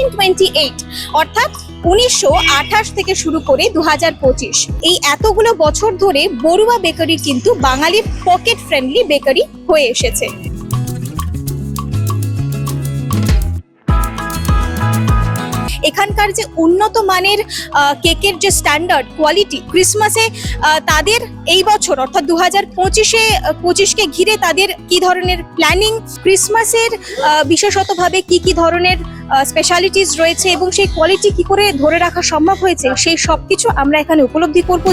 1928, অর্থাৎ 1928 থেকে শুরু করে 2025, এই এতগুলো বছর ধরে বড়ুয়া বেকারি কিন্তু বাঙালির পকেট ফ্রেন্ডলি বেকারি হয়ে এসেছে। এখানকার যে উন্নত মানের কেকের যে স্ট্যান্ডার্ড কোয়ালিটি, ক্রিসমাসে তাদের এই বছর অর্থাৎ 2025-কে ঘিরে তাদের কি ধরনের প্ল্যানিং, ক্রিসমাসের বিশেষতভাবে কি কি ধরনের স্পেশালিটিস রয়েছে এবং সেই কোয়ালিটি কি করে ধরে রাখা সম্ভব হয়েছে, সেই সব কিছু আমরা এখানে উপলব্ধি করব।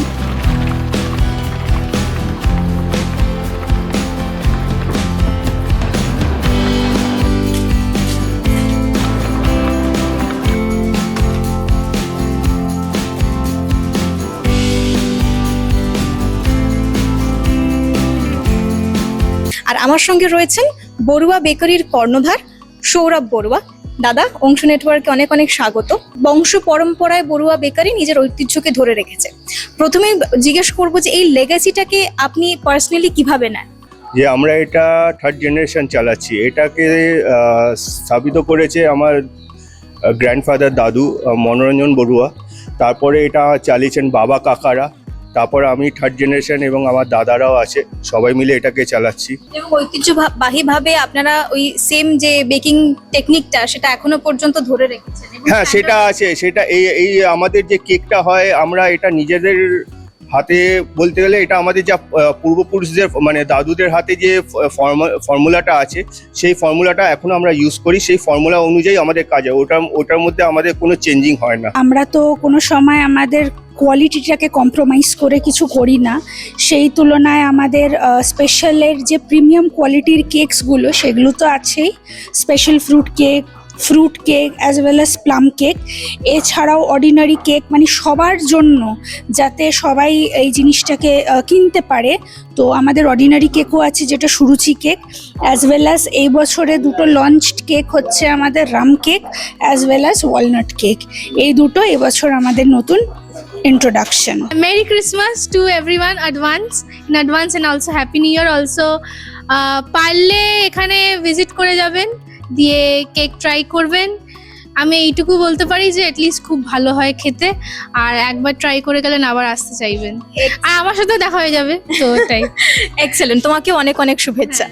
আর আমার সঙ্গে রয়েছেন বড়ুয়া বেকারির কর্ণধার সৌরভ বড়ুয়া। দাদা, অংশ নেটওয়ার্কে অনেক অনেক স্বাগত। বংশ পরম্পরায় বড়ুয়া বেকারি নিজের ঐতিহ্যকে ধরে রেখেছে। প্রথমে জিজ্ঞেস করবো যে এই লেগাসিটাকে আপনি পার্সোনালি কিভাবে নেন? যে আমরা এটা থার্ড জেনারেশন চালাচ্ছি, এটাকে স্থাপিত করেছে আমার গ্র্যান্ডফাদার দাদু মনোরঞ্জন বড়ুয়া। তারপরে এটা চালিয়েছেন বাবা কাকারা, তারপরে আমি থার্ড জেনারেশন এবং আমার দাদারাও আছে, সবাই মিলে এটাকে চালাচ্ছি। এবং ঐতিহ্যবাহীভাবে আপনারা ওই সেম যে বেকিং টেকনিকটা সেটা এখনো পর্যন্ত ধরে রেখেছেন? হ্যাঁ, সেটা আছে। সেটা এই আমাদের যে কেকটা হয়, আমরা এটা নিজেদের হাতে, বলতে গেলে এটা আমাদের যা পূর্বপুরুষদের মানে দাদুদের হাতে যে ফর্মুলাটা আছে, সেই ফর্মুলাটা এখনো আমরা ইউজ করি। সেই ফর্মুলা অনুযায়ী আমাদের কাজ হয়, ওটার মধ্যে আমাদের কোনো চেঞ্জিং হয় না। আমরা তো কোনো সময় আমাদের কোয়ালিটিটাকে কম্প্রোমাইজ করে কিছু করি না। সেই তুলনায় আমাদের স্পেশালের যে প্রিমিয়াম কোয়ালিটির কেকসগুলো সেগুলো তো আছেই, special fruit cake as well as plum cake. এছাড়াও অর্ডিনারি কেক, মানে সবার জন্য যাতে সবাই এই জিনিসটাকে কিনতে পারে, তো আমাদের অর্ডিনারি কেকও আছে যেটা সুরুচি কেক, অ্যাজ ওয়েল অ্যাজ এই বছরে দুটো লঞ্চড কেক হচ্ছে আমাদের Ram cake as well as walnut cake. এই দুটো এবছর আমাদের নতুন introduction. Merry Christmas to everyone in advance and also Happy New Year also. পারলে এখানে ভিজিট করে যাবেন, দিয়ে কেক ট্রাই করবেন। আমি এইটুকু বলতে পারি যে এটলিস্ট খুব ভালো হয় খেতে, আর একবার ট্রাই করে গেলেন আবার আসতে চাইবেন, আর আমার সাথে দেখা হয়ে যাবে, তো এটাই। এক্সেলেন্ট, তোমাকে অনেক অনেক শুভেচ্ছা।